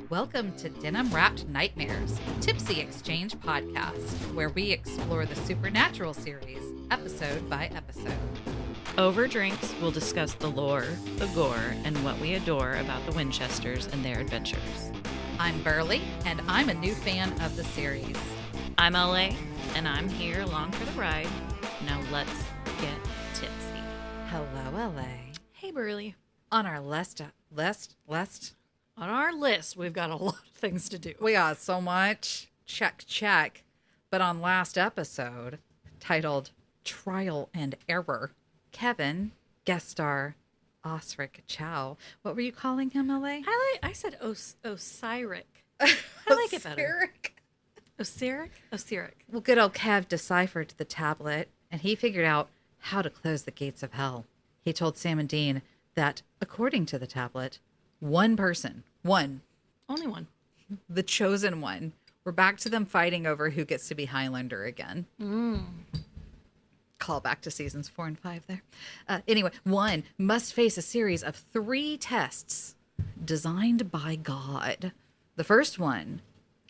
Welcome to Denim-wrapped Nightmares, Tipsy Exchange podcast, where we explore the supernatural series, episode by episode. Over drinks, we'll discuss the lore, the gore, and what we adore about the Winchesters and their adventures. I'm Burley, and I'm a new fan of the series. I'm LA, and I'm here along for the ride. Now let's get tipsy. Hello, LA. Hey, Burley. On our On our list, we've got a lot of things to do. we got so much. Check. But on last episode, titled Trial and Error, Kevin, guest star Osric Chow. What were you calling him, LA? I said Osiric. I like it better. Osiric. Well, good old Kev deciphered the tablet, and he figured out how to close the gates of hell. He told Sam and Dean that, according to the tablet, one person, Only one. the chosen one, we're back to them fighting over who gets to be Highlander again. Call back to seasons 4 and 5 there. Anyway, one must face a series of 3 tests designed by God. The first one,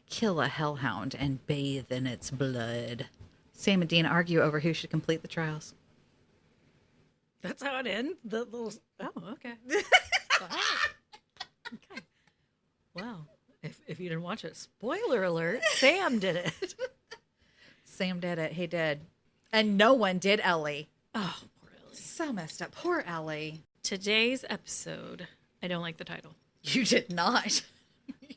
kill a hellhound and bathe in its blood. Sam and Dean argue over who should complete the trials. That's how it ends? Oh, okay. Okay. Wow. If you didn't watch it, spoiler alert, Sam did it. Sam did it. He did. And no one did Ellie. Oh, poor Ellie. So messed up. Poor Ellie. Today's episode, I don't like the title. You did not.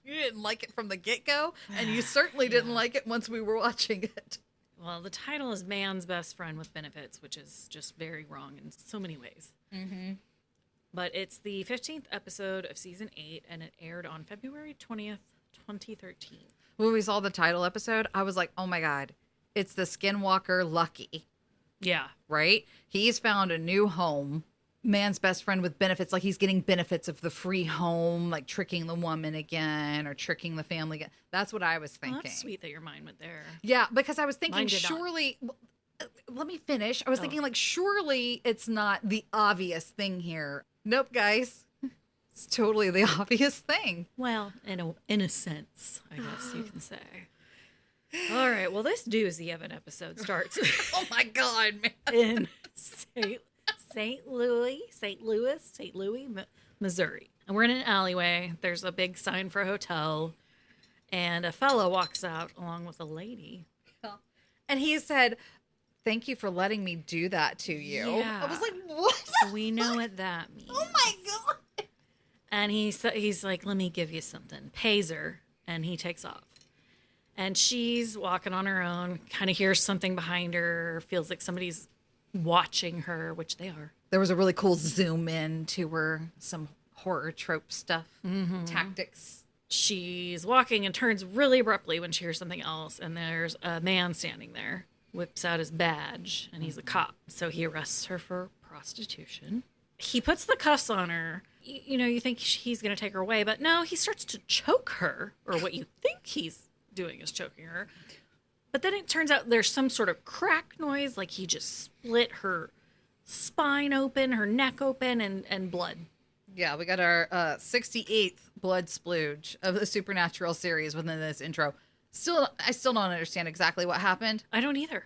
You didn't like it from the get-go, and you certainly didn't like it once we were watching it. Well, the title is Man's Best Friend with Benefits, which is just very wrong in so many ways. Mm-hmm. But it's the 15th episode of season 8, and it aired on February 20th, 2013. When we saw the title episode, I was like, oh my God, it's the Skinwalker Lucky, Yeah. right? He's found a new home. Man's best friend with benefits, like he's getting benefits of the free home, like tricking the woman again or tricking the family again. That's what I was thinking. Well, that's sweet that your mind went there. Yeah, because I was thinking, Mine did not. surely, let me finish. I was thinking, like, surely it's not the obvious thing here. Nope, guys. It's totally the obvious thing. Well, in a sense, I guess you can say. All right, well, this doozy of an episode starts Oh my God, man. in St. Louis, Missouri. And we're in an alleyway. There's a big sign for a hotel. And a fellow walks out along with a lady. And he said, thank you for letting me do that to you. Yeah. I was like, what? We know what that means. Oh my God. And he's like, let me give you something. Pays her, and he takes off. And she's walking on her own, kind of hears something behind her, feels like somebody's watching her, which they are. There was a really cool zoom in to her, some horror trope stuff, tactics. She's walking and turns really abruptly when she hears something else, and there's a man standing there, whips out his badge, and he's a cop. So he arrests her for prostitution. He puts the cuffs on her. You think he's going to take her away, but no, he starts to choke her, or what you think he's doing is choking her. But then it turns out there's some sort of crack noise, like he just split her spine open, her neck open, and blood. Yeah, we got our 68th blood splooge of the Supernatural series within this intro. I still don't understand exactly what happened. I don't either.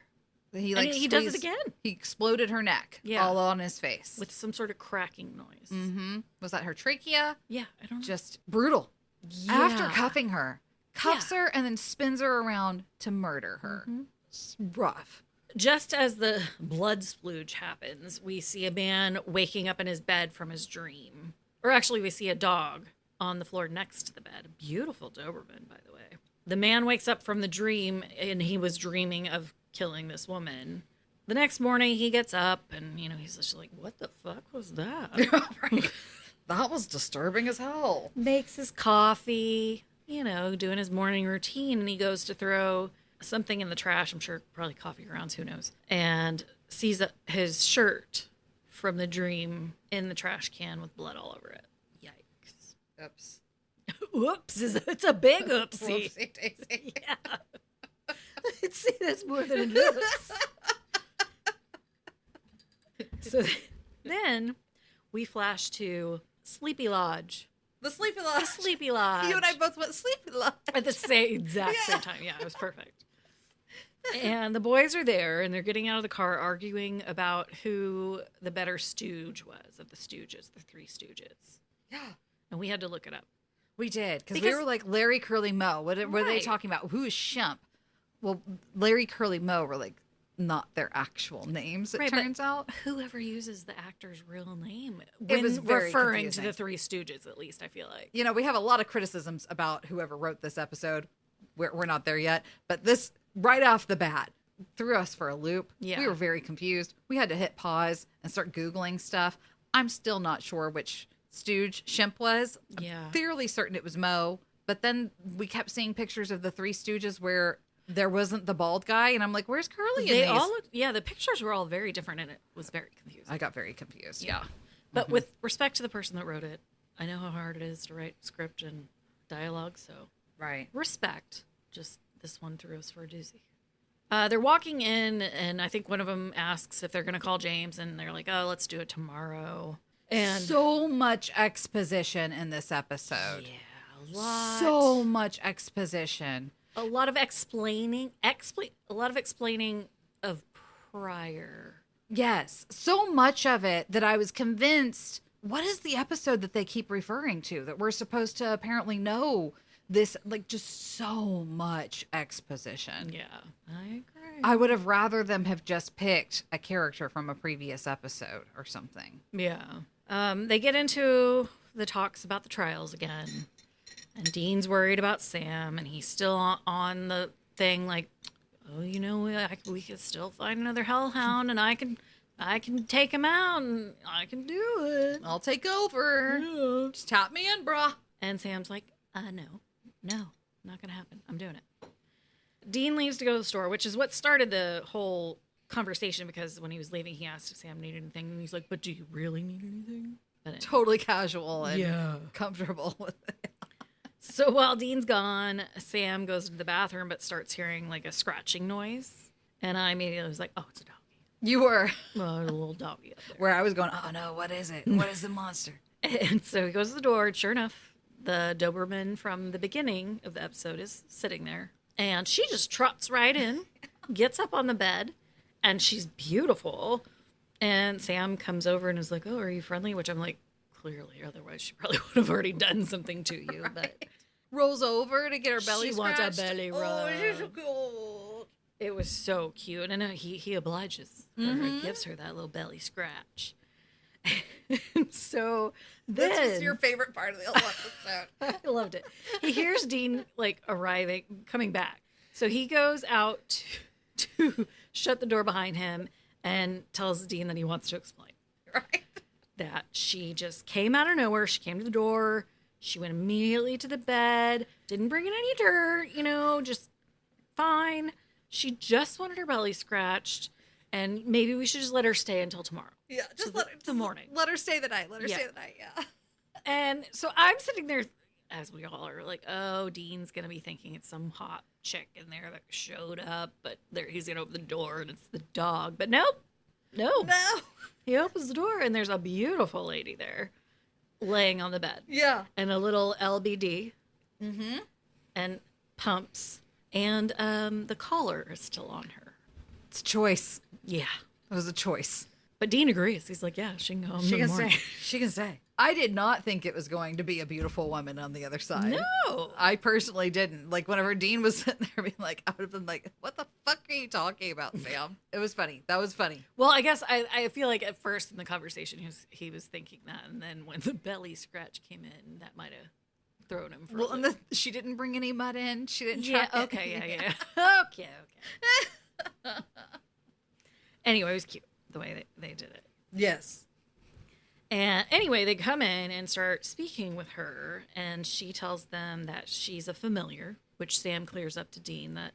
He he does it again. He exploded her neck, all on his face. With some sort of cracking noise. Mm-hmm. Was that her trachea? Yeah, I don't know. Just brutal. Yeah. After cuffing her, cuffs her and then spins her around to murder her. It's rough. Just as the blood splooge happens, we see a man waking up in his bed from his dream. Or actually, we see a dog on the floor next to the bed. A beautiful Doberman, by the way. The man wakes up from the dream, and he was dreaming of killing this woman. The next morning, he gets up, and, he's just like, what the fuck was that? Right. That was disturbing as hell. Makes his coffee, doing his morning routine, and he goes to throw something in the trash. I'm sure probably coffee grounds, who knows, and sees his shirt from the dream in the trash can with blood all over it. Yikes. Oops. Oops. It's a big oopsie. Whoopsie daisy. Yeah. See, that's more than it looks. So then we flash to Sleepy Lodge, The Sleepy Lodge. The Sleepy Lodge. You and I both went Sleepy Lodge. At the same time. Yeah, it was perfect. And the boys are there, and they're getting out of the car arguing about who the better stooge was of the Stooges, the three Stooges. Yeah. And we had to look it up. We did, because we were like Larry, Curly, Moe. What were they talking about? Who is Shemp? Well, Larry, Curly, Moe were like not their actual names, it turns out. Whoever uses the actor's real name It was very referring confusing. to the Three Stooges, at least, I feel like. You know, we have a lot of criticisms about whoever wrote this episode. We're not there yet. But this, right off the bat, threw us for a loop. Yeah. We were very confused. We had to hit pause and start Googling stuff. I'm still not sure which stooge Shemp was. Yeah. I'm fairly certain it was Moe. But then we kept seeing pictures of the Three Stooges where there wasn't the bald guy. And I'm like, where's Curly in They these? all looked, the pictures were all very different, and it was very confusing. I got very confused. Yeah. But with respect to the person that wrote it, I know how hard it is to write script and dialogue, so Right. respect. Just this one threw us for a doozy. They're walking in, and I think one of them asks if they're going to call James, and they're like, oh, let's do it tomorrow. And so much exposition in this episode. yeah, a lot. So much exposition. A lot of explaining of prior. Yes, so much of it that I was convinced, what is the episode that they keep referring to that we're supposed to apparently know this, like just so much exposition. Yeah, I agree. I would have rather them have just picked a character from a previous episode or something. Yeah. They get into the talks about the trials again. And Dean's worried about Sam, and he's still on the thing like, oh, you know, we could still find another hellhound, and I can take him out, and I can do it. I'll take over. Yeah. Just tap me in, brah. And Sam's like, no, not gonna happen. I'm doing it. Dean leaves to go to the store, which is what started the whole conversation, because when he was leaving, he asked if Sam needed anything, and he's like, but do you really need anything? But Totally casual and comfortable with it. So while Dean's gone, Sam goes to the bathroom but starts hearing like a scratching noise. And I immediately was like, oh, it's a doggy. You were. Well, there's a little doggy up there. Where I was going, oh no, what is it? What is the monster? And so he goes to the door, and sure enough, the Doberman from the beginning of the episode is sitting there. And she just trots right in, gets up on the bed, and she's beautiful. And Sam comes over and is like, oh, are you friendly? Which I'm like, clearly, otherwise she probably would have already done something to you. But rolls over to get her belly she scratched. wants a belly rub. Oh, she's so cute. It was so cute. And he obliges her, gives her that little belly scratch. And so then, This was your favorite part of the whole episode. I loved it. He hears Dean like coming back. So he goes out to shut the door behind him and tells Dean that he wants to explain. Right. That she just came out of nowhere. She came to the door. She went immediately to the bed. Didn't bring in any dirt, just fine. She just wanted her belly scratched. And maybe we should just let her stay until tomorrow. Yeah, just So let her the morning. Let her stay the night. Let her Yeah. stay the night. Yeah. And so I'm sitting there, as we all are, like, oh, Dean's going to be thinking it's some hot chick in there that showed up. But he's going to open the door and it's the dog. But nope. No. He opens the door and there's a beautiful lady there laying on the bed. Yeah. And a little LBD. Mm-hmm. And pumps. And the collar is still on her. It's a choice. Yeah. It was a choice. But Dean agrees. He's like, yeah, she can go home She in the can morning. stay. She can stay. I did not think it was going to be a beautiful woman on the other side. No. I personally didn't. Like, whenever Dean was sitting there being like, I would have been like, what the fuck are you talking about, Sam? It was funny. That was funny. Well, I guess I feel like at first in the conversation he was thinking that, and then when the belly scratch came in, that might have thrown him for a And loop. she didn't bring any mud in. She didn't Yeah, try. okay, yeah. Okay. Anyway, it was cute the way they did it. Yes. And anyway, they come in and start speaking with her, and she tells them that she's a familiar, which Sam clears up to Dean that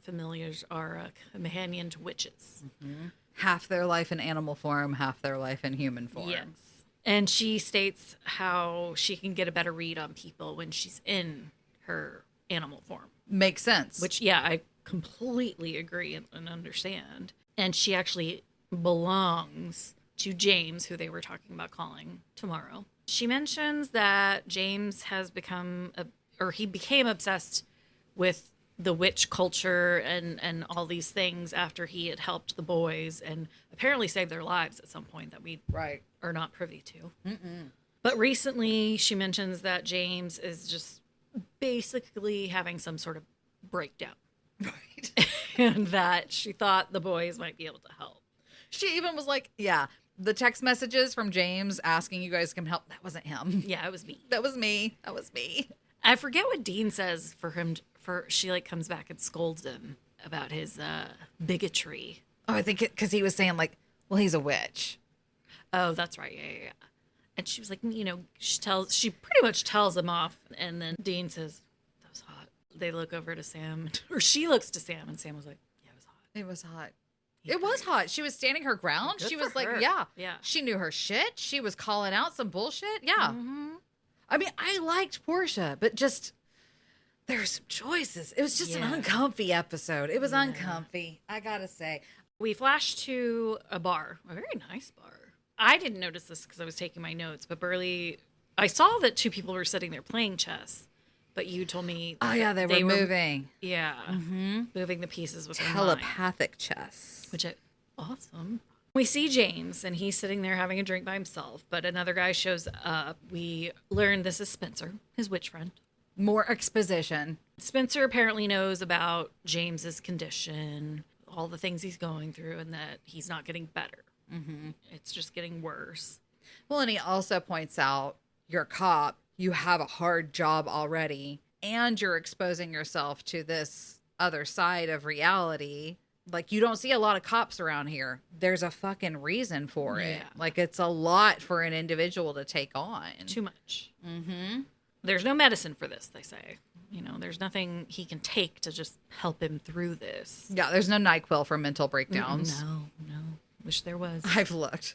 familiars are a companion to witches. Mm-hmm. Half their life in animal form, half their life in human form. Yes. And she states how she can get a better read on people when she's in her animal form. Makes sense. Which, yeah, I completely agree and understand. And she actually belongs to James, who they were talking about calling tomorrow. She mentions that James has he became obsessed with the witch culture and all these things after he had helped the boys and apparently saved their lives at some point that we are not privy to. But recently she mentions that James is just basically having some sort of breakdown. Right. And that she thought the boys might be able to help. She even was like, yeah, the text messages from James asking you guys to come help, that wasn't him. Yeah, it was me. That was me. That was me. I forget what Dean says she like comes back and scolds him about his bigotry. Oh, I think because he was saying like, well, he's a witch. Oh, that's right. Yeah. And she was like, she pretty much tells him off. And then Dean says, that was hot. They look over to Sam, or she looks to Sam, and Sam was like, yeah, it was hot. It was hot. It was hot. She was standing her ground. Good she for was like, her. yeah. Yeah. She knew her shit. She was calling out some bullshit. Yeah. Mm-hmm. I mean, I liked Portia, but just there's some choices. It was just an uncomfy episode. It was uncomfy, I gotta say. We flash to a bar, a very nice bar. I didn't notice this because I was taking my notes, but Burley, I saw that two people were sitting there playing chess, but you told me. Oh, yeah, they were moving. Yeah. Mm-hmm. Moving the pieces with telepathic chess. Awesome. We see James, and he's sitting there having a drink by himself, but another guy shows up. We learn this is Spencer, his witch friend. More exposition. Spencer apparently knows about James's condition, all the things he's going through, and that he's not getting better. Mm-hmm. It's just getting worse. Well, and he also points out, you're a cop, you have a hard job already, and you're exposing yourself to this other side of reality. Like, you don't see a lot of cops around here. There's a fucking reason for it. Like, it's a lot for an individual to take on. Too much. Mm-hmm. There's no medicine for this, they say. There's nothing he can take to just help him through this. Yeah, there's no NyQuil for mental breakdowns. No. Wish there was. I've looked.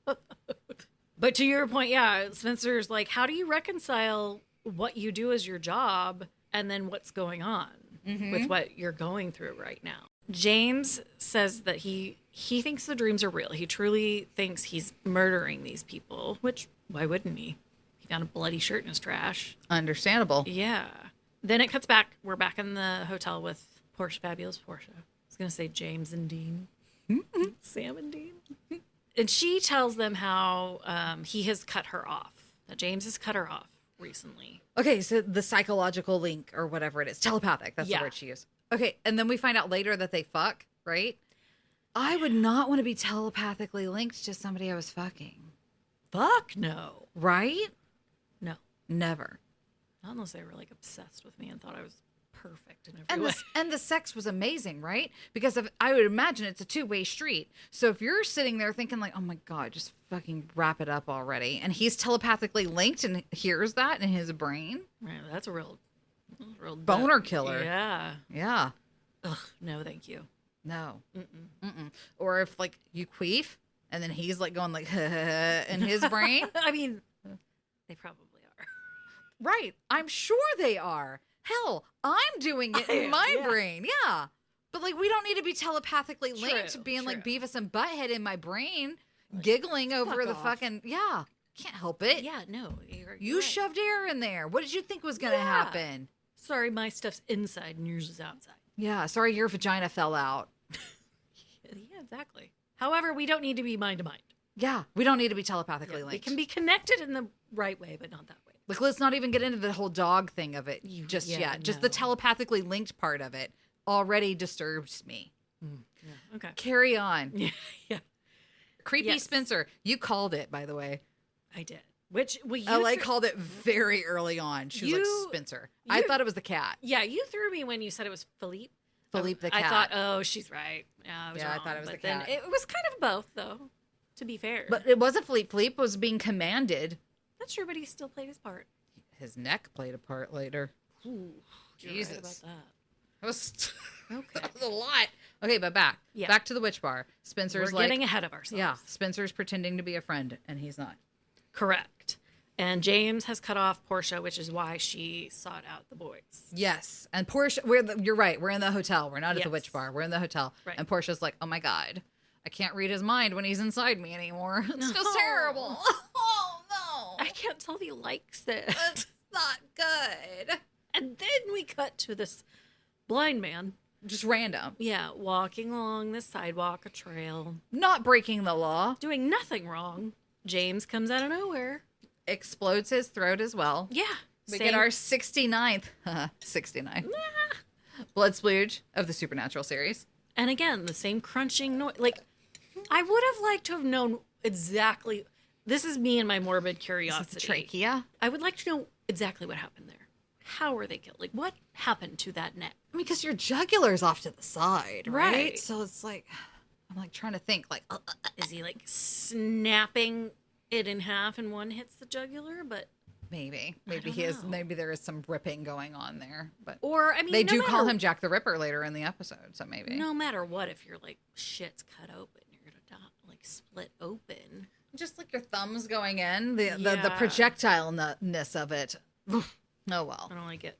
But to your point, Spencer's like, how do you reconcile what you do as your job and then what's going on with what you're going through right now? James says that he thinks the dreams are real. He truly thinks he's murdering these people, which why wouldn't he? He found a bloody shirt in his trash. Understandable. Yeah. Then it cuts back. We're back in the hotel with fabulous Portia. I was going to say James and Dean. Sam and Dean. And she tells them how he has cut her off. That James has cut her off recently. Okay, so the psychological link or whatever it is. Telepathic. That's the word she used. Okay, and then we find out later that they fuck, right? I would not want to be telepathically linked to somebody I was fucking. Fuck no. Right? No. Never. Not unless they were like obsessed with me and thought I was perfect in every way. And the sex was amazing, right? Because I would imagine it's a two-way street. So if you're sitting there thinking like, oh my God, just fucking wrap it up already. And he's telepathically linked and hears that in his brain. Right, that's a real boner killer. Yeah. Yeah. Ugh, no, thank you. No. Mm-mm. Or if like you queef and then he's like going like in his brain. I mean, they probably are. Right. I'm sure they are. Hell, I'm doing it in my brain. Yeah. But like, we don't need to be telepathically linked being like Beavis and Butthead in my brain, giggling over the fucking, can't help it. Yeah, no. You shoved air in there. What did you think was going to happen? Sorry, my stuff's inside and yours is outside. Yeah, sorry your vagina fell out. Yeah, exactly. However, we don't need to be mind to mind. Yeah, we don't need to be telepathically linked. We can be connected in the right way, but not that way. Like, let's not even get into the whole dog thing of it just yet. Just the telepathically linked part of it already disturbs me. Yeah. Okay. Carry on. Yeah. Creepy Spencer. You called it, by the way. I did. Which LA called it very early on. She was like, Spencer. I thought it was the cat. Yeah, you threw me when you said it was Philippe. Philippe the cat. I thought, oh, she's right. Yeah, I was wrong. I thought it was but the cat. It was kind of both, though, to be fair. But it wasn't Philippe. Philippe was being commanded. That's true, but he still played his part. His neck played a part later. Ooh, Jesus. Right about that. That was a lot. Okay, but back to the witch bar. Spencer's We're getting ahead of ourselves. Yeah, Spencer's pretending to be a friend, and he's not. Correct. And James has cut off Portia, which is why she sought out the boys. Yes, and Portia, you're right. We're in the hotel. We're not at the witch bar. We're in the hotel. Right. And Portia's like, oh my God, I can't read his mind when he's inside me anymore. It's just terrible. Oh though. I can't tell if he likes it. It's not good. And then we cut to this blind man. Just random. Yeah, walking along the sidewalk, a trail. Not breaking the law. Doing nothing wrong. James comes out of nowhere. Explodes his throat as well. Yeah. We get our 69th. 69th. Blood splooge of the Supernatural series. And again, the same crunching noise. Like, I would have liked to have known exactly. This is me and my morbid curiosity. Trachea? I would like to know exactly what happened there. How were they killed? Like, what happened to that neck? I mean, because your jugular's off to the side, right? Right. So it's like, I'm like trying to think, like, Is he like snapping it in half and one hits the jugular? But maybe don't he is. know. Maybe there is some ripping going on there. But or I mean, they no do call matter- him Jack the Ripper later in the episode, so maybe. No matter what, if you're like shit's cut open, you're gonna die, like split open. Just like your thumbs going in, the Yeah. projectile-ness of it. Oh well. I don't like it.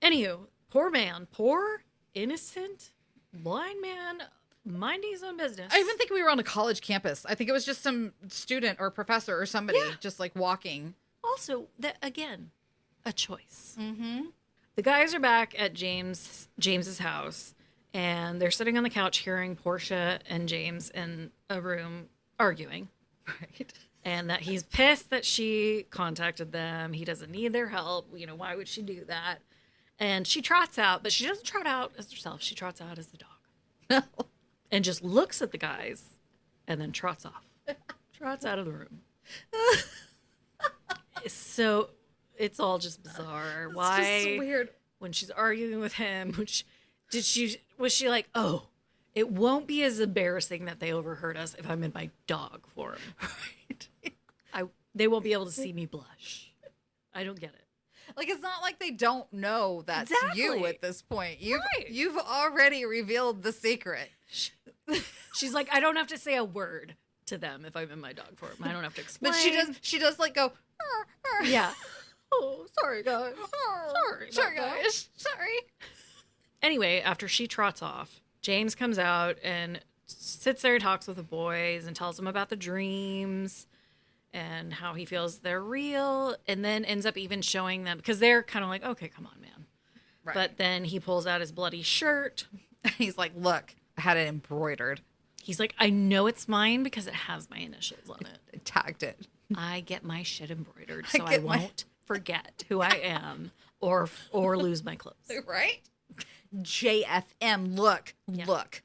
Anywho, poor man, poor innocent blind man, minding his own business. I even think we were on a college campus. I think it was just some student or professor or somebody just like walking. Also, that again, a choice. Mm-hmm. The guys are back at James's house, and they're sitting on the couch hearing Portia and James in a room arguing. Right. And that he's pissed that she contacted them. He doesn't need their help. You know, why would she do that? And she trots out, but she doesn't trot out as herself. She trots out as the dog. And just looks at the guys and then trots off. Trots out of the room. So it's all just bizarre. Why? It's just weird. When she's arguing with him, was she like, oh, it won't be as embarrassing that they overheard us if I'm in my dog form. Right. They won't be able to see me blush. I don't get it. Like, it's not like they don't know that's you Exactly. at this point. Right. You've already revealed the secret. She's like, I don't have to say a word to them if I'm in my dog form. I don't have to explain. But she does like go, Yeah. Oh, sorry, guys. Sorry, guys. Sorry. Anyway, after she trots off, James comes out and sits there and talks with the boys and tells them about the dreams and how he feels they're real, and then ends up even showing them, because they're kind of like, okay, come on, man. Right. But then he pulls out his bloody shirt. He's like, look, I had it embroidered. He's like, I know it's mine because it has my initials on it. I tagged it. I get my shit embroidered so I get my- won't forget who I am or lose my clothes. Right? JFM, look. Yeah. Look.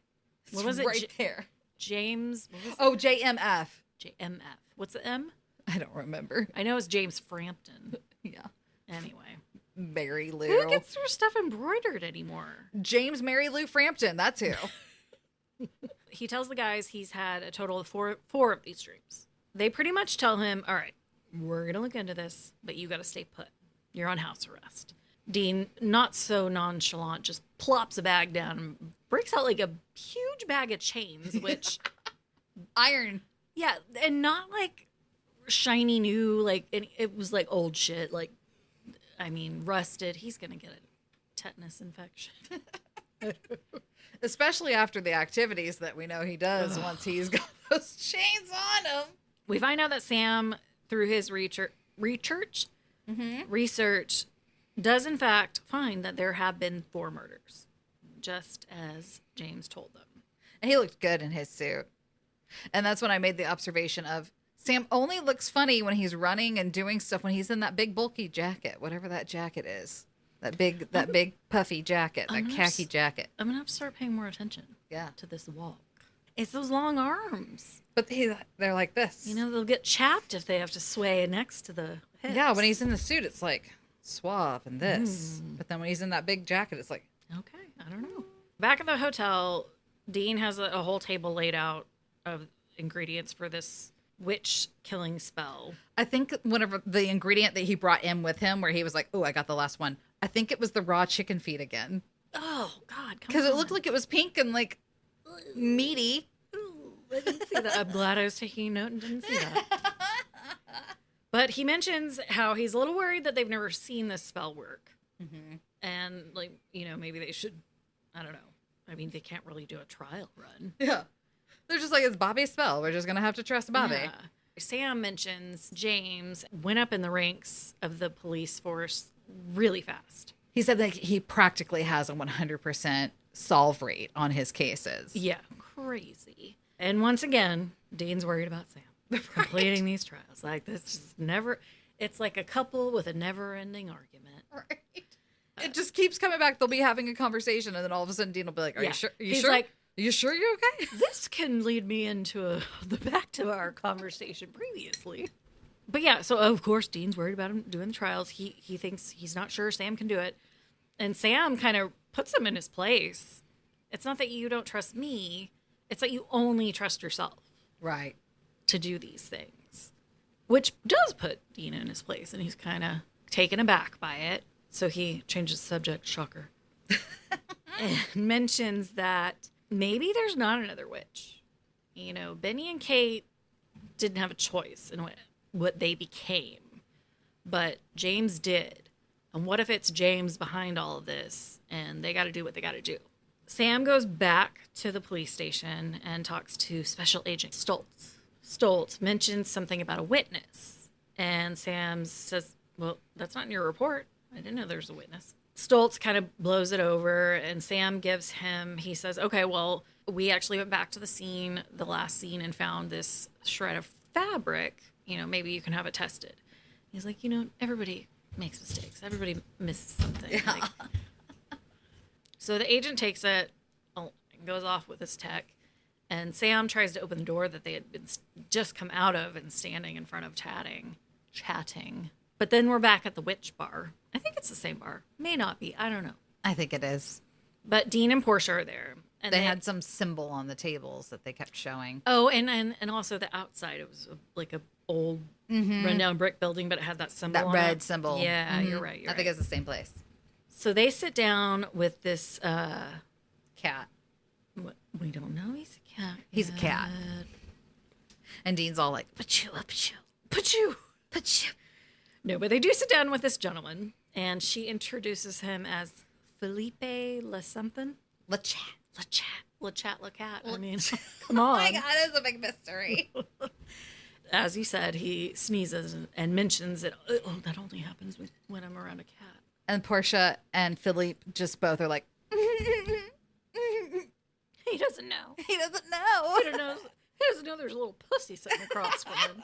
What It's was it? right there. James, what was it? Oh, JMF. JMF. What's the M? I don't remember. I know it's James Frampton. Yeah. Anyway. Mary Lou. Who gets their stuff embroidered anymore? James Mary Lou Frampton. That's who. He tells the guys he's had a total of four of these dreams. They pretty much tell him, all right, we're going to look into this, but you got to stay put. You're on house arrest. Dean, not so nonchalant, just plops a bag down and breaks out like a huge bag of chains, which, Iron. yeah, and not like shiny new, like, it was like old shit, like, I mean, rusted. He's going to get a tetanus infection. Especially after the activities that we know he does once he's got those chains on him. We find out that Sam, through his research, does in fact find that there have been 4 murders, just as James told them. And he looked good in his suit. And that's when I made the observation of Sam only looks funny when he's running and doing stuff when he's in that big bulky jacket, whatever that jacket is. That big puffy jacket, that khaki jacket. I'm gonna have to start paying more attention. Yeah. To this walk. It's those long arms. But they're like this. You know, they'll get chapped if they have to sway next to the hips. Yeah, when he's in the suit, it's like suave and this. But then when he's in that big jacket, it's like, Okay, I don't know. Back at the hotel, Dean has a whole table laid out of ingredients for this witch killing spell. I think whenever the ingredient that he brought in with him, where he was like, oh, I got the last one. I think it was the raw chicken feet again. Oh, God. Because it looked like it was pink and like meaty. I didn't see that. I'm glad I was taking a note and didn't see that. But he mentions how he's a little worried that they've never seen this spell work. Mm-hmm. And, like, you know, maybe they should, I don't know. I mean, they can't really do a trial run. Yeah. They're just like, it's Bobby's spell. We're just going to have to trust Bobby. Yeah. Sam mentions James went up in the ranks of the police force really fast. He said that he practically has a 100% solve rate on his cases. Yeah, crazy. And once again, Dean's worried about Sam completing these trials. Like, this is never, it's like a couple with a never-ending argument. Right. It just keeps coming back. They'll be having a conversation, and then all of a sudden Dean will be like, are you sure? He's like, are you sure you're okay? This can lead me into back to our conversation previously. But yeah, so of course Dean's worried about him doing the trials. He thinks he's not sure Sam can do it. And Sam kind of puts him in his place. It's not that you don't trust me. It's that you only trust yourself. Right. To do these things. Which does put Dean in his place. And he's kind of taken aback by it. So he changes the subject, shocker. And mentions that maybe there's not another witch. You know, Benny and Kate didn't have a choice in what they became. But James did. And what if it's James behind all of this and they got to do what they got to do? Sam goes back to the police station and talks to Special Agent Stoltz. Stoltz mentions something about a witness. And Sam says, well, that's not in your report. I didn't know there was a witness. Stoltz kind of blows it over and Sam gives him, he says, okay, well, we actually went back to the last scene and found this shred of fabric. You know, maybe you can have it tested. He's like, you know, everybody makes mistakes. Everybody misses something. Yeah. Like, so the agent takes it, and goes off with his tech, and Sam tries to open the door that they had been just come out of and standing in front of chatting. But then we're back at the witch bar. I think it's the same bar. May not be. I don't know. I think it is. But Dean and Portia are there. And they had some symbol on the tables that they kept showing. Oh, and also the outside. It was like a old rundown brick building, but it had that symbol on red it. symbol. Yeah, you're right. I think it's the same place. So they sit down with this cat. We don't know he's a cat. He's a cat. And Dean's all like, Pachoo. No, but they do sit down with this gentleman, and she introduces him as Felipe La something. La Chat. I mean, come on. Oh my God, it's a big mystery. As you said, he sneezes and mentions that, oh, that only happens when I'm around a cat. And Portia and Philippe just both are like, He doesn't know. He doesn't know. He doesn't know there's a little pussy sitting across from him.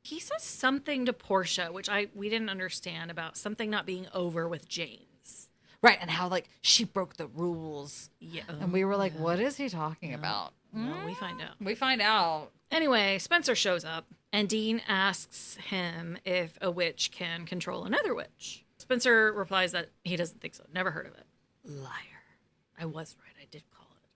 He says something to Portia, which we didn't understand, about something not being over with James. Right, and how, like, she broke the rules. Yeah. And we were like, what is he talking about? No, we find out. We find out. Anyway, Spencer shows up, and Dean asks him if a witch can control another witch. Spencer replies that he doesn't think so. Never heard of it. Liar. I was right. I did call it.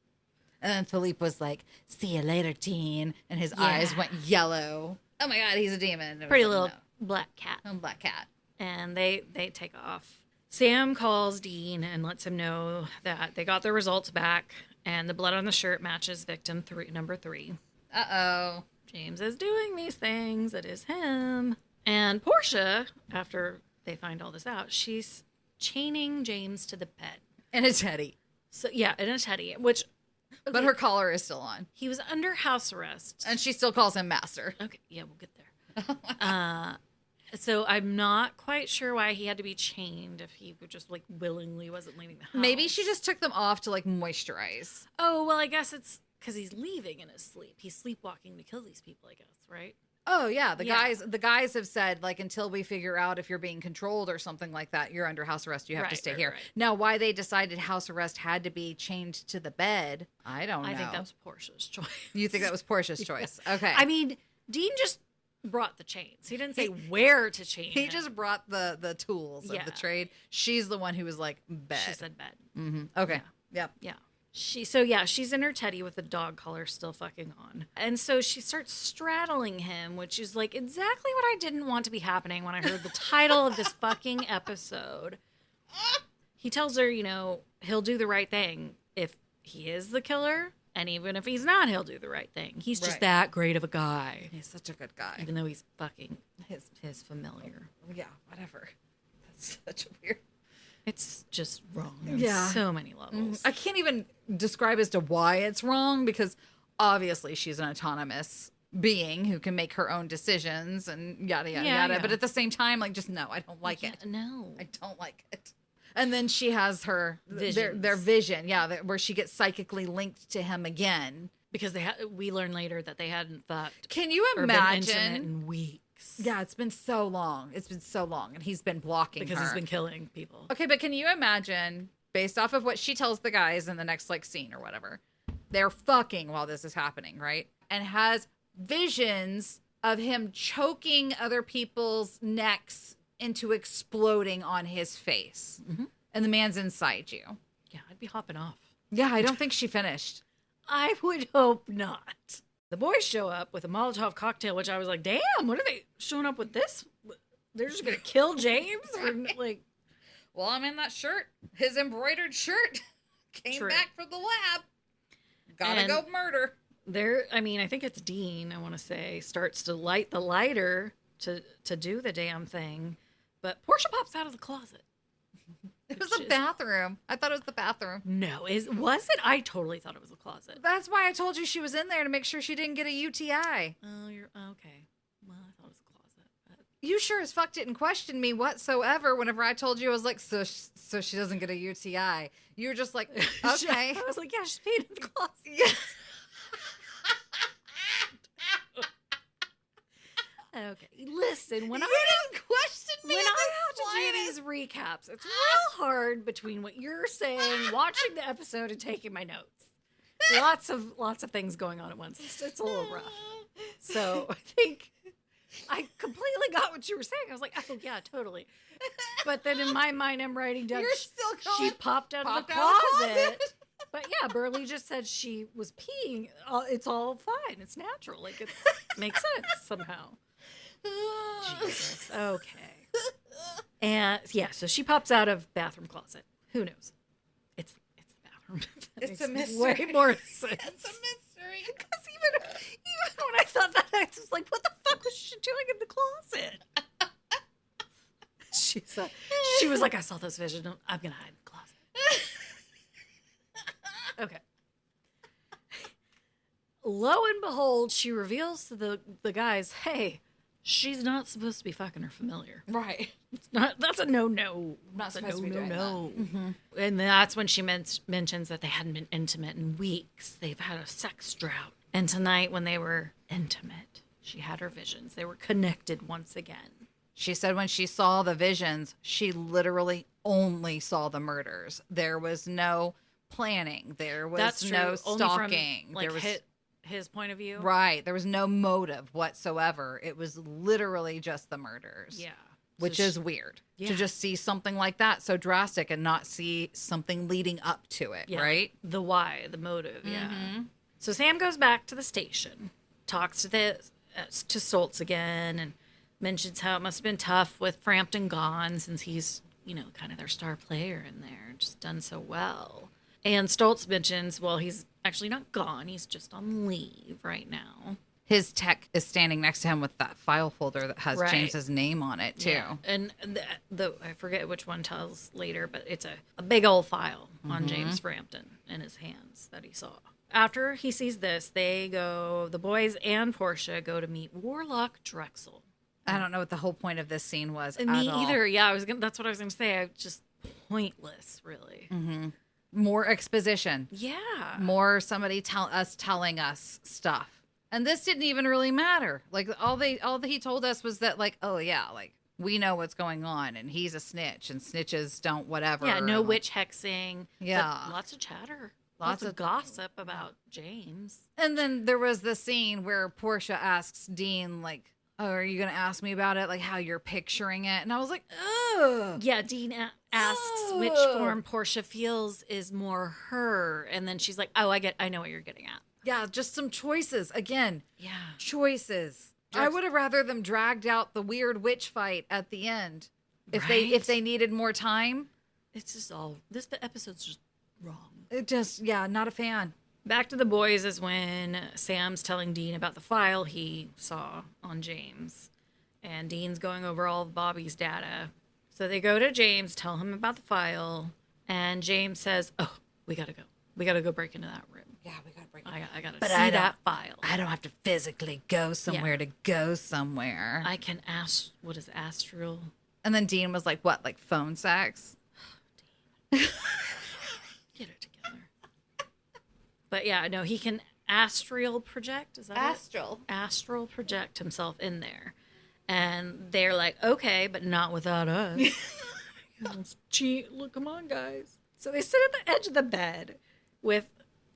And then Philippe was like, see you later, teen. And his eyes went yellow. Oh my God, he's a demon. Pretty little black cat. Oh, black cat. And they take off. Sam calls Dean and lets him know that they got their results back, and the blood on the shirt matches victim number 3. Uh-oh. James is doing these things. It is him. And Portia, after they find all this out, she's chaining James to the bed. In a teddy. So yeah, in a teddy, which... Okay, but her collar is still on. He was under house arrest. And she still calls him master. Okay, yeah, we'll get there. So I'm not quite sure why he had to be chained if he would just, like, willingly wasn't leaving the house. Maybe she just took them off to, like, moisturize. Oh, well, I guess it's because he's leaving in his sleep. He's sleepwalking to kill these people, I guess, right? Oh, yeah. The guys have said, like, until we figure out if you're being controlled or something like that, you're under house arrest. You have to stay here. Right. Now, why they decided house arrest had to be chained to the bed, I don't know. I think that was Portia's choice. You think that was Portia's choice? Okay. I mean, Dean just brought the chains. He didn't say where to chain He just brought the tools of the trade. She's the one who was like, bed. She said bed. Mm-hmm. Okay. Yeah. Yep. Yeah. She's in her teddy with the dog collar still fucking on. And so she starts straddling him, which is like exactly what I didn't want to be happening when I heard the title of this fucking episode. He tells her, you know, he'll do the right thing if he is the killer. And even if he's not, he'll do the right thing. He's just that great of a guy. He's such a good guy. Even though he's fucking his familiar. Yeah, whatever. That's such a weird... It's just wrong on so many levels. I can't even describe as to why it's wrong, because obviously she's an autonomous being who can make her own decisions and yada, yada, Yeah, yada. yeah. But at the same time, like, just no, I don't like it. No. I don't like it. And then she has her Visions. their vision, where she gets psychically linked to him again. Because we learn later that they hadn't fucked Can you or been intimate imagine? in weeks. Yeah, it's been so long. It's been so long, and he's been blocking Because her. he's been killing people. Okay, but can you imagine, based off of what she tells the guys in the next like scene or whatever, they're fucking while this is happening, right? And has visions of him choking other people's necks into exploding on his face. Mm-hmm. And the man's inside you. Yeah, I'd be hopping off. Yeah, I don't think she finished. I would hope not. The boys show up with a Molotov cocktail, which I was like, damn, what are they showing up with this? They're just going to kill James? Or, like, Well, I'm in that shirt. His embroidered shirt came True. back from the lab. Gotta And- go murder. I think it's Dean, I want to say, starts to light the lighter to do the damn thing. But Portia pops out of the closet. It was Which the is- bathroom. I thought it was the bathroom. No, was it? I totally thought it was a closet. That's why I told you she was in there to make sure she didn't get a UTI. Oh, you're okay. Well, I thought it was a closet. But You sure as fuck didn't question me whatsoever whenever I told you. I was like, so she doesn't get a UTI. You were just like, okay. I was like, yeah, she's peed in the closet. Yeah. Okay, listen, when You I didn't question me. when in I the have to do slightest. these recaps, it's real hard between what you're saying, watching the episode, and taking my notes. Lots of things going on at once. It's a little rough. So I think I completely got what you were saying. I was like, oh yeah, totally. But then in my mind, I'm writing down. You're still She going. popped out of the Popped out of the closet. closet. But yeah, Burley just said she was peeing. It's all fine. It's natural. Like it makes sense somehow. Jesus. Okay. And yeah, so she pops out of bathroom closet. Who knows? It's the bathroom. That It's a makes mystery. Way more sense. It's a mystery. Because even when I thought that, I was like, what the fuck was she doing in the closet? She was like, I saw this vision. I'm going to hide in the closet. Okay. Lo and behold, she reveals to the guys, hey, she's not supposed to be fucking her familiar. Right. It's not. That's a no-no. Not That's a supposed to be doing no-no. that. And that's when she mentions that they hadn't been intimate in weeks. They've had a sex drought. And tonight, when they were intimate, she had her visions. They were connected once again. She said when she saw the visions, she literally only saw the murders. There was no planning. There was That's true. no Only stalking. From, like, there was his point of view. right. There was no motive whatsoever. It was literally just the murders. Yeah. Which So is weird Yeah. to just see something like that so drastic and not see something leading up to it, Yeah, right? the why, the motive, yeah. So Sam goes back to the station, talks to Stoltz again, and mentions how it must have been tough with Frampton gone since he's, kind of their star player in there, just done so well. And Stoltz mentions, well, he's actually not gone, he's just on leave right now. His tech is standing next to him with that file folder that has Right. James's name on it too. Yeah. And the I forget which one tells later, but it's a big old file on James Frampton in his hands that he saw. After he sees this, the boys and Portia go to meet Warlock Drexel. I don't know what the whole point of this scene was. And at me all. either. Yeah, that's what I was going to say. Just pointless, really. More exposition. Yeah. More somebody telling us stuff. And this didn't even really matter. Like all he told us was that like, oh yeah, like we know what's going on and he's a snitch and snitches don't whatever. Yeah, no And, like, witch hexing. Yeah. But lots of chatter. Lots Lots of of- gossip about James. And then there was the scene where Portia asks Dean like, oh, are you going to ask me about it? Like how you're picturing it? And I was like, ugh. Yeah, Dean asks which Ugh. form Portia feels is more her, and then she's like, "Oh, I know what you're getting at." Yeah, just some choices. Again, Yeah, choices. I would have rather them dragged out the weird witch fight at the end. If Right? they needed more time. it's just all this episode's just wrong. It just, yeah, not a fan. Back to the boys is when Sam's telling Dean about the file he saw on James, and Dean's going over all of Bobby's data. So they go to James, tell him about the file, and James says, "Oh, we gotta go. We gotta go break into that room." Yeah, we gotta bring it. I gotta But see I that file. I don't have to physically go somewhere to go somewhere. I can ask, what is astral? And then Dean was like, what, like phone sex? Get it together. But yeah, no, he can astral project. Is that Astral. it? Astral project himself in there. And they're like, okay, but not without us. Gee, look, come on, guys. So they sit at the edge of the bed with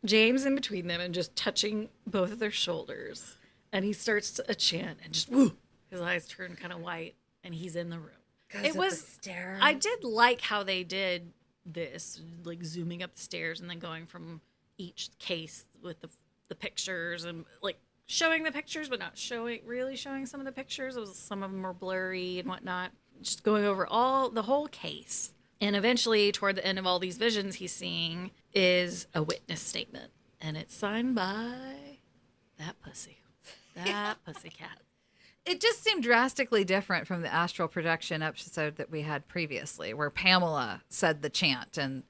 James in between them and just touching both of their shoulders. And he starts to chant and just, woo, his eyes turn kind of white and he's in the room. It was, I did like how they did this, like zooming up the stairs and then going from each case with the pictures and like showing the pictures, but not really showing some of the pictures. It was, some of them were blurry and whatnot. Just going over the whole case. And eventually, toward the end of all these visions he's seeing is a witness statement. And it's signed by that pussy. That pussycat. It just seemed drastically different from the astral projection episode that we had previously, where Pamela said the chant and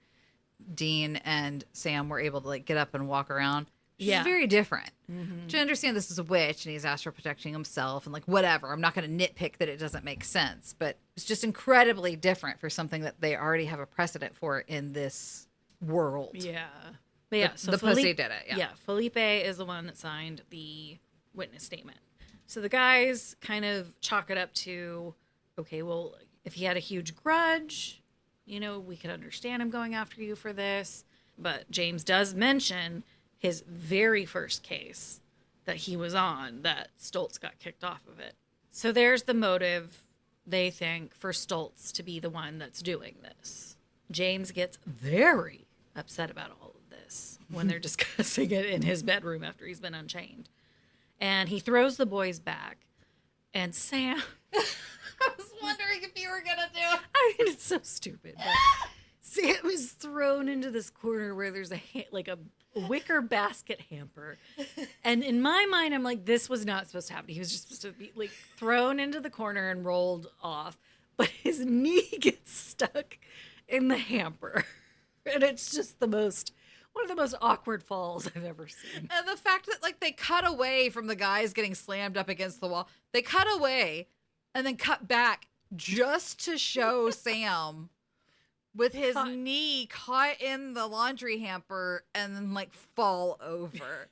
Dean and Sam were able to like get up and walk around. It's very different. Mm-hmm. To understand this is a witch and he's astral projecting himself and like whatever. I'm not going to nitpick that it doesn't make sense, but it's just incredibly different for something that they already have a precedent for in this world. Yeah. But yeah, so the pussy did it. Yeah, Felipe is the one that signed the witness statement. So the guys kind of chalk it up to, okay, well, if he had a huge grudge, you know, we could understand him going after you for this. But James does mention his very first case that he was on, that Stoltz got kicked off of it. So there's the motive, they think, for Stoltz to be the one that's doing this. James gets very upset about all of this when they're discussing it in his bedroom after he's been unchained. And he throws the boys back. And Sam... I was wondering if you were going to do it. I mean, it's so stupid. But Sam is thrown into this corner where there's a wicker basket hamper. And in my mind, I'm like, this was not supposed to happen. He was just supposed to be like thrown into the corner and rolled off. But his knee gets stuck in the hamper. And it's just one of the most awkward falls I've ever seen. And the fact that like they cut away from the guys getting slammed up against the wall. They cut away and then cut back just to show Sam with his knee caught in the laundry hamper and then like fall over.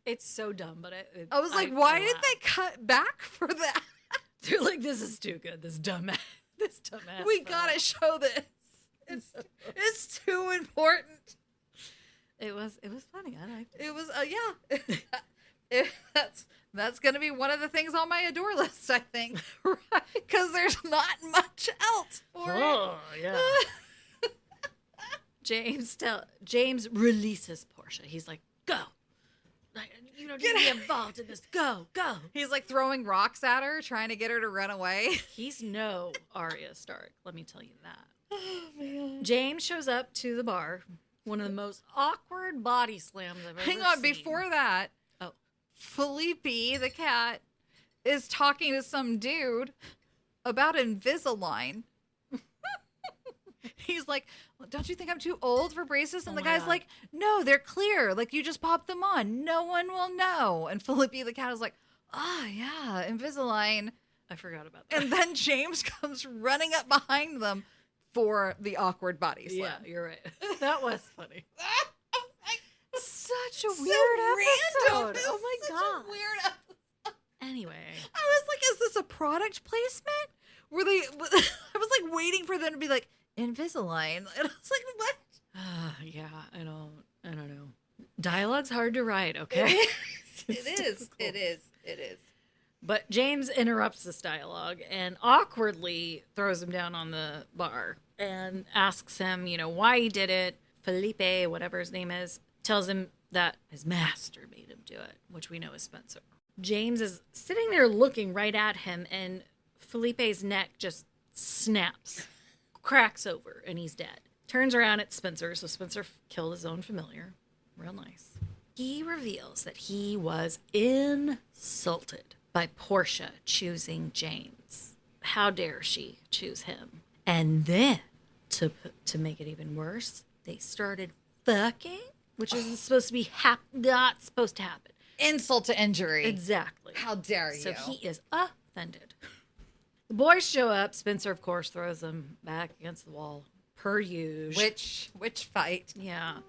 It's so dumb, but I was like, why did they cut back for that? They're like, this is too good. This dumbass. We gotta show this. It's too important. It was funny. I liked it. It was yeah. That's gonna be one of the things on my adore list, I think. Right? Because there's not much else for it. Oh yeah. James releases Portia. He's like, go. You don't need to be involved in this. Go. He's like throwing rocks at her, trying to get her to run away. He's no Arya Stark, let me tell you that. Oh, man. James shows up to the bar. One of the most awkward body slams I've ever seen. Hang on, before that, Felipe, the cat, is talking to some dude about Invisalign. He's like, well, don't you think I'm too old for braces? And the guy's like, no, they're clear. Like, you just pop them on. No one will know. And Felipe, the cat, is like, oh, yeah, Invisalign. I forgot about that. And then James comes running up behind them for the awkward body slam. Yeah, you're right. That was funny. Such a so weird random. episode. Oh my god. Weird episode. Anyway, I was like, is this a product placement? I was like waiting for them to be like Invisalign, and I was like, what? Yeah, I don't know. Dialogue's hard to write. Okay, it is. But James interrupts this dialogue and awkwardly throws him down on the bar and asks him, why he did it. Felipe, whatever his name is, tells him that his master made him do it, which we know is Spencer. James is sitting there looking right at him, and Felipe's neck just snaps, cracks over, and he's dead. Turns around at Spencer, so Spencer killed his own familiar. Real nice. He reveals that he was insulted by Portia choosing James. How dare she choose him? And then, to make it even worse, they started fucking which isn't supposed to be not supposed to happen. Insult to injury. Exactly. How dare you? So he is offended. The boys show up. Spencer, of course, throws them back against the wall, per usual. Witch fight. Yeah.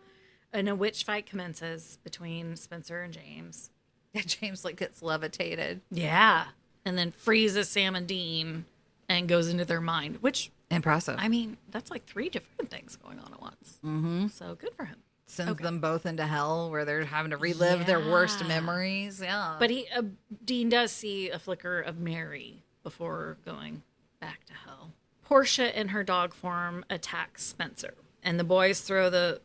And a witch fight commences between Spencer and James. Yeah, James like gets levitated. Yeah. And then freezes Sam and Dean and goes into their mind, which, Impressive. I mean, that's like 3 different things going on at once. Mm-hmm. So good for him. Sends them both into hell where they're having to relive their worst memories. Yeah. But Dean does see a flicker of Mary before going back to hell. Portia in her dog form attacks Spencer. And the boys throw the...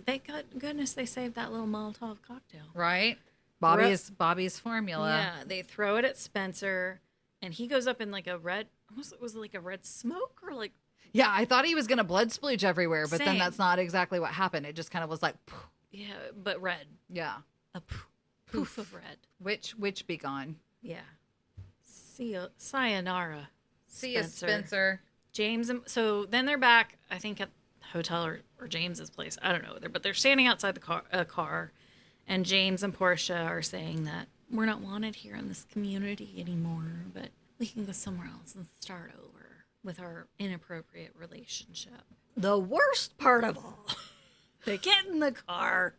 Thank goodness they saved that little Molotov cocktail. Right? Bobby's formula. Yeah, they throw it at Spencer, and he goes up in like a red... Was it like a red smoke or like... Yeah, I thought he was going to blood splooge everywhere, but then Same. that's not exactly what happened. It just kind of was like... poof. Yeah, but red. Yeah. A poof of red. Which be gone. Yeah. Sayonara. See ya, Spencer. James, so then they're back, I think, at the hotel or James's place. I don't know, but they're standing outside the car, and James and Portia are saying that we're not wanted here in this community anymore, but we can go somewhere else and start over with our inappropriate relationship. The worst part of all, they get in the car.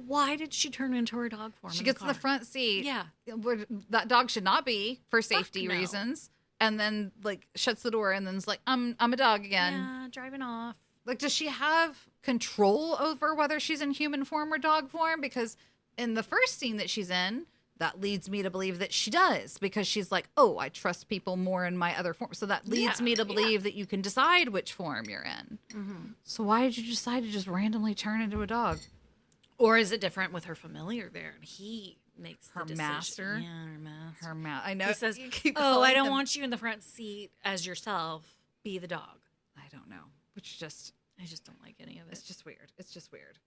Why did she turn into her dog form? She gets in the front seat. Yeah. Where that dog should not be for safety no. reasons. And then like shuts the door and then's like, I'm a dog again. Yeah, driving off. Like, does she have control over whether she's in human form or dog form? Because in the first scene that she's in, that leads me to believe that she does, because she's like, oh, I trust people more in my other form. So that leads me to believe that you can decide which form you're in. Mm-hmm. So why did you decide to just randomly turn into a dog? Or is it different with her familiar there? And he makes Her the decision. master? Yeah, her master. I know. He says, you keep oh, calling I don't them- want you in the front seat as yourself. Be the dog. I don't know. Which just... I just don't like any of it. It's just weird. It's just weird.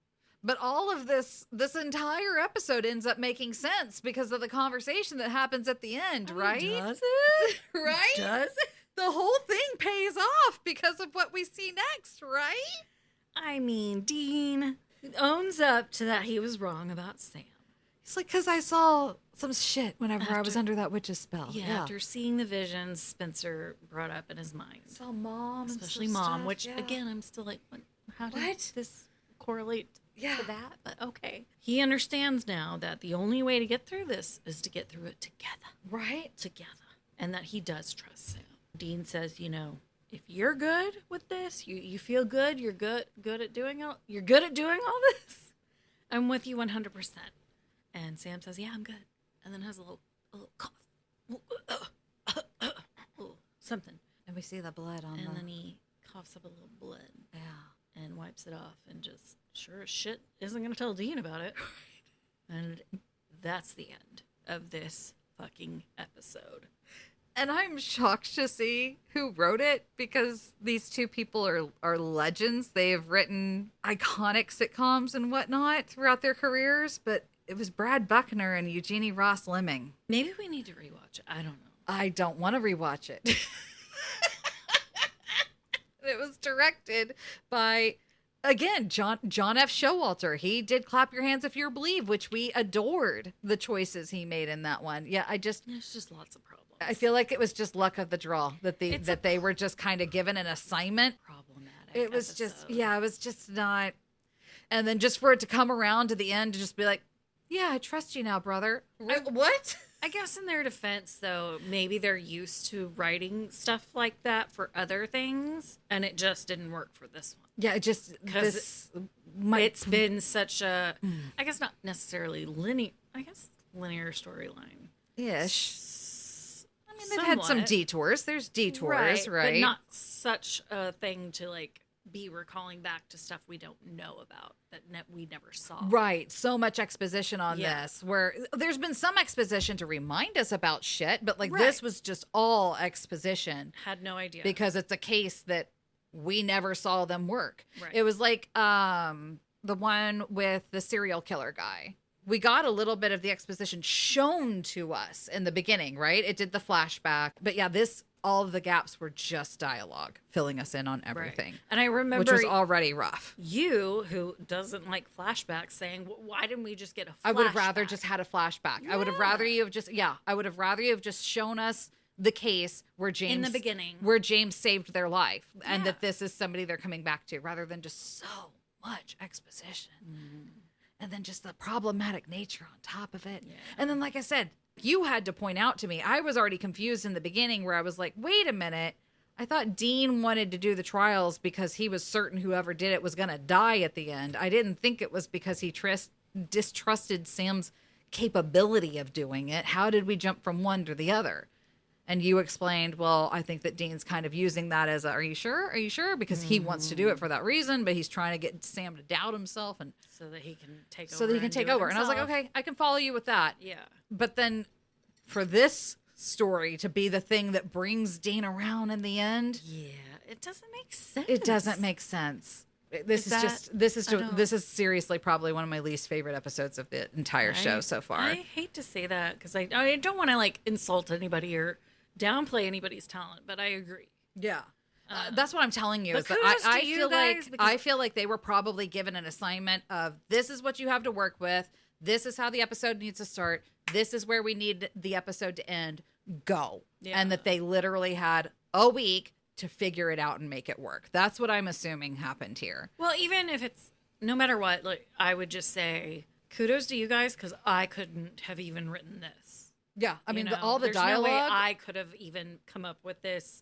But all of this entire episode ends up making sense because of the conversation that happens at the end, right? Does it? Right? Does it? The whole thing pays off because of what we see next, right? I mean, Dean owns up to that he was wrong about Sam. He's like, because I saw some shit whenever I was under that witch's spell. Yeah, after seeing the visions Spencer brought up in his mind. Saw mom, Especially and some mom, stuff, which, yeah. again, I'm still like, how did What? this correlate Yeah. to that? But okay. He understands now that the only way to get through this is to get through it together. Right? Together. And that he does trust Sam. Dean says, if you're good with this, you feel good, you're good at doing all this, I'm with you 100%. And Sam says, yeah, I'm good. And then has a little cough. Something. And we see the blood on And then he coughs up a little blood. Yeah. And wipes it off and just sure as shit isn't going to tell Dean about it. And that's the end of this fucking episode. And I'm shocked to see who wrote it, because these two people are legends. They have written iconic sitcoms and whatnot throughout their careers, but it was Brad Buckner and Eugenie Ross Lemming. Maybe we need to rewatch it. I don't know. I don't want to rewatch it. It was directed by, again, John F. Showalter. He did Clap Your Hands If You Believe, which we adored the choices he made in that one. Yeah, There's just lots of problems. I feel like it was just luck of the draw that they were just kind of given an assignment. Problematic. It was it was just not. And then just for it to come around to the end to just be like, yeah, I trust you now, brother. What? I guess in their defense, though, maybe they're used to writing stuff like that for other things, and it just didn't work for this one. Yeah, it just it's been such a, I guess not necessarily linear storyline. Ish. I mean, they've Somewhat. had some detours. There's detours, right? But not such a thing to like be recalling back to stuff we don't know about that we never saw. Right. So much exposition on Yeah. this, where there's been some exposition to remind us about shit, but like Right. this was just all exposition Had no idea. because it's a case that we never saw them work. Right. It was like the one with the serial killer guy. We got a little bit of the exposition shown to us in the beginning, right? It did the flashback. But yeah, this all of the gaps were just dialogue filling us in on everything. Right. And I remember which was already rough. You, who doesn't like flashbacks, saying, "Why didn't we just get a flashback?" I would have rather just had a flashback. Yeah. I would have rather you have just I would have rather you have just shown us the case where James in the beginning, where James saved their life, and Yeah. that this is somebody they're coming back to, rather than just so much exposition. And then just the problematic nature on top of it. Yeah. And then, like I said, you had to point out to me, I was already confused in the beginning where I was like, wait a minute. I thought Dean wanted to do the trials because he was certain whoever did it was going to die at the end. I didn't think it was because he distrusted Sam's capability of doing it. How did we jump from one to the other? And you explained, well, I think that Dean's kind of using that as are you sure? Are you sure? Because he wants to do it for that reason, but he's trying to get Sam to doubt himself and so that he can take over. so that he can take over. And I was like, okay, I can follow you with that. Yeah. But then for this story to be the thing that brings Dean around in the end, Yeah, it doesn't make sense. it doesn't make sense. This is seriously probably one of my least favorite episodes of the entire show so far. I hate to say that because I don't want to like insult anybody or downplay anybody's talent, but I agree. Yeah. That's what I'm telling you. But Is that kudos I to you feel guys like because- I feel like they were probably given an assignment of this is what you have to work with. This is how the episode needs to start. This is where we need the episode to end. Go. Yeah. And that they literally had a week to figure it out and make it work. That's what I'm assuming happened here. Well, even if it's no matter what, like I would just say kudos to you guys because I couldn't have even written this. Yeah. I mean, You know, all the there's dialogue. No way I could have even come up with this.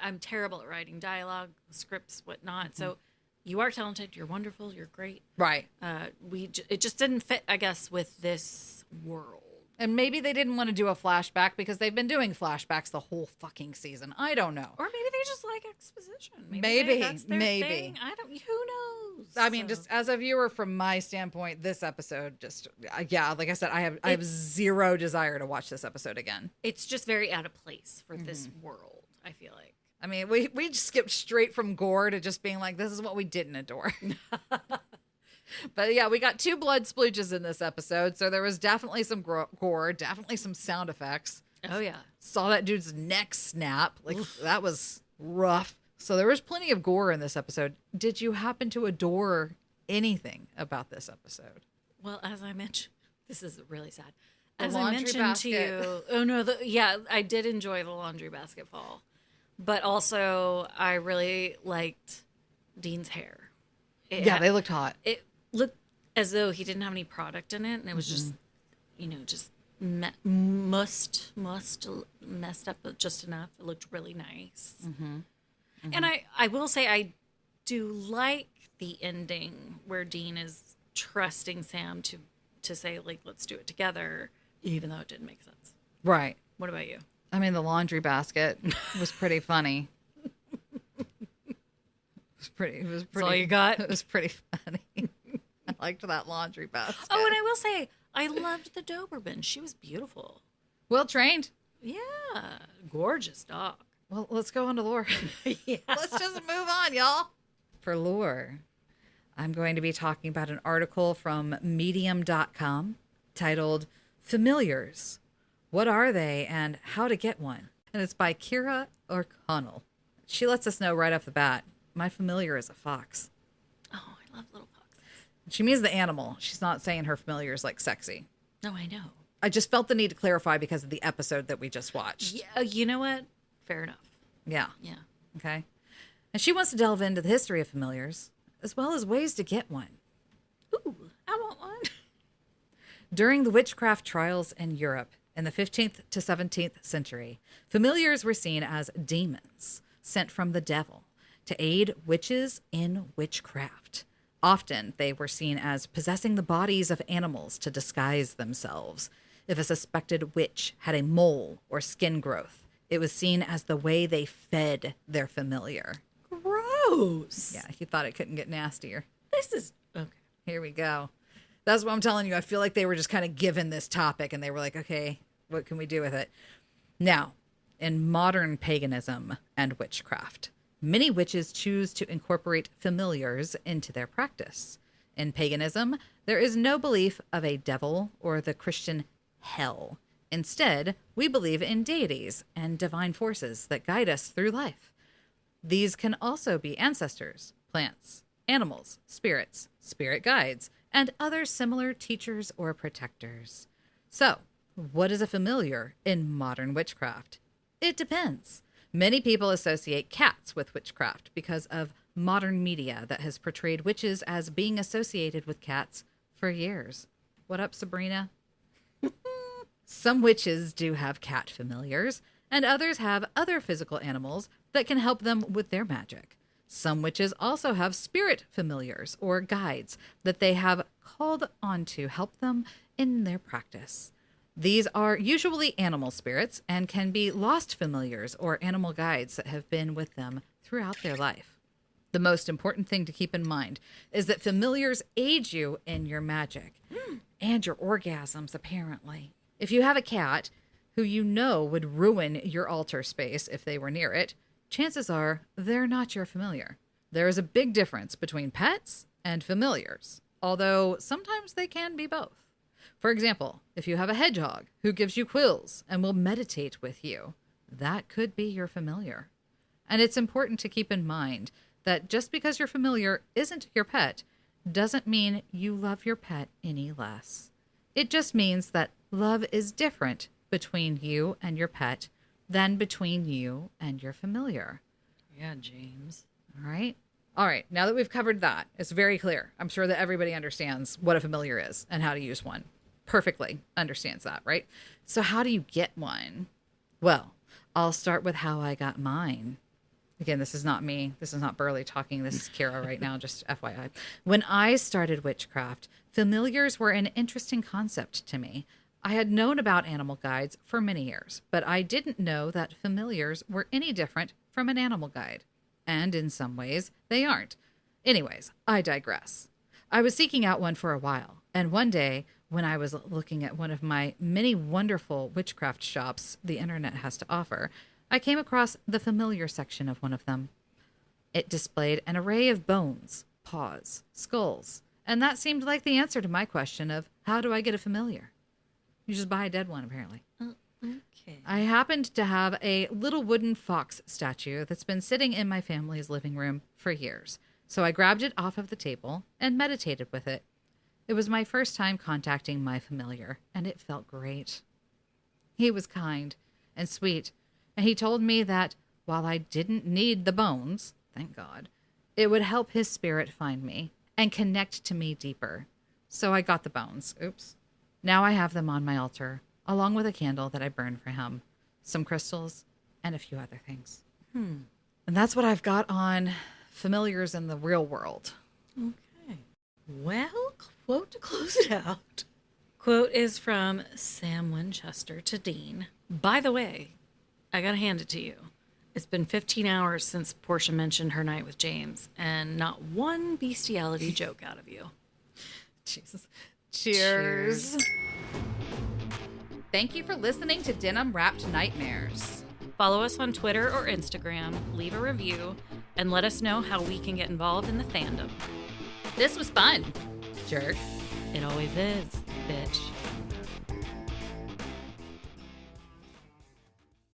I'm terrible at writing dialogue, scripts, whatnot. So you are talented. You're wonderful. You're great. Right. It just didn't fit, I guess, with this world. And maybe they didn't want to do a flashback because they've been doing flashbacks the whole fucking season. I don't know. Or maybe they just like exposition. Maybe, that's their maybe. thing. I don't. Who knows? I mean, just as a viewer from my standpoint, this episode just, yeah, like I said, I have zero desire to watch this episode again. It's just very out of place for this world, I feel like. I mean, we just skipped straight from gore to just being like, this is what we didn't adore. But yeah, we got 2 blood splooges in this episode, so there was definitely some gore, definitely some sound effects. Oh, yeah. Saw that dude's neck snap. Like, that was rough. So there was plenty of gore in this episode. Did you happen to adore anything about this episode? Well, as I mentioned, this is really sad. The As I laundry mentioned basket. to you, I did enjoy the laundry basket fall, but also I really liked Dean's hair. They looked hot. It looked as though he didn't have any product in it, and it was just, just messed up just enough. It looked really nice. And I will say I do like the ending where Dean is trusting Sam to say, like, let's do it together, even though it didn't make sense. Right. What about you? I mean, the laundry basket was pretty funny. It was pretty. all you got? It was pretty funny. I liked that laundry basket. Oh, and I will say, I loved the Doberman. She was beautiful. Well trained. Yeah. Gorgeous dog. Well, let's go on to lore. Let's just move on, y'all. For lore, I'm going to be talking about an article from medium.com titled Familiars. What are they and how to get one? And it's by Kira O'Connell. She lets us know right off the bat, my familiar is a fox. Oh, I love little foxes. She means the animal. She's not saying her familiar is like sexy. No, I know. I just felt the need to clarify because of the episode that we just watched. Yeah, you know what? Fair enough. Yeah. Yeah. Okay. And she wants to delve into the history of familiars as well as ways to get one. Ooh, I want one. During the witchcraft trials in Europe in the 15th to 17th century, familiars were seen as demons sent from the devil to aid witches in witchcraft. Often, they were seen as possessing the bodies of animals to disguise themselves. If a suspected witch had a mole or skin growth, it was seen as the way they fed their familiar. Gross. Yeah, he thought it couldn't get nastier. This is okay. Here we go. That's what I'm telling you. I feel like they were just kind of given this topic and they were like, okay, what can we do with it? Now, in modern paganism and witchcraft, many witches choose to incorporate familiars into their practice. In paganism, there is no belief of a devil or the Christian hell. Instead, we believe in deities and divine forces that guide us through life. These can also be ancestors, plants, animals, spirits, spirit guides, and other similar teachers or protectors. So, what is a familiar in modern witchcraft? It depends. Many people associate cats with witchcraft because of modern media that has portrayed witches as being associated with cats for years. What up, Sabrina? Some witches do have cat familiars, and others have other physical animals that can help them with their magic. Some witches also have spirit familiars or guides that they have called on to help them in their practice. These are usually animal spirits and can be lost familiars or animal guides that have been with them throughout their life. The most important thing to keep in mind is that familiars aid you in your magic and your orgasms, apparently. If you have a cat who you know would ruin your altar space if they were near it, chances are they're not your familiar. There is a big difference between pets and familiars, although sometimes they can be both. For example, if you have a hedgehog who gives you quills and will meditate with you, that could be your familiar. And it's important to keep in mind that just because your familiar isn't your pet doesn't mean you love your pet any less. It just means that love is different between you and your pet than between you and your familiar. Yeah, James. All right. All right. Now that we've covered that, it's very clear. I'm sure that everybody understands what a familiar is and how to use one. Perfectly understands that, right? So how do you get one? Well, I'll start with how I got mine. Again, this is not me. This is not Burley talking. This is Kira right now, just FYI. When I started witchcraft, familiars were an interesting concept to me. I had known about animal guides for many years, but I didn't know that familiars were any different from an animal guide. And in some ways, they aren't. Anyways, I digress. I was seeking out one for a while, and one day, when I was looking at one of my many wonderful witchcraft shops the internet has to offer, I came across the familiar section of one of them. It displayed an array of bones, paws, skulls, and that seemed like the answer to my question of how do I get a familiar? You just buy a dead one, apparently. Okay. I happened to have a little wooden fox statue that's been sitting in my family's living room for years, so I grabbed it off of the table and meditated with it. It was my first time contacting my familiar, and it felt great. He was kind and sweet, and he told me that while I didn't need the bones, thank God, it would help his spirit find me and connect to me deeper. So I got the bones. Oops. Now I have them on my altar, along with a candle that I burned for him, some crystals, and a few other things. And that's what I've got on familiars in the real world. Okay. Well, quote to close it out. Quote is from Sam Winchester to Dean. By the way, I gotta hand it to you. It's been 15 hours since Portia mentioned her night with James, and not one bestiality joke out of you. Jesus. Cheers. Thank you for listening to Denim-wrapped Nightmares. Follow us on Twitter or Instagram, leave a review, and let us know how we can get involved in the fandom. This was fun, jerk. It always is, bitch.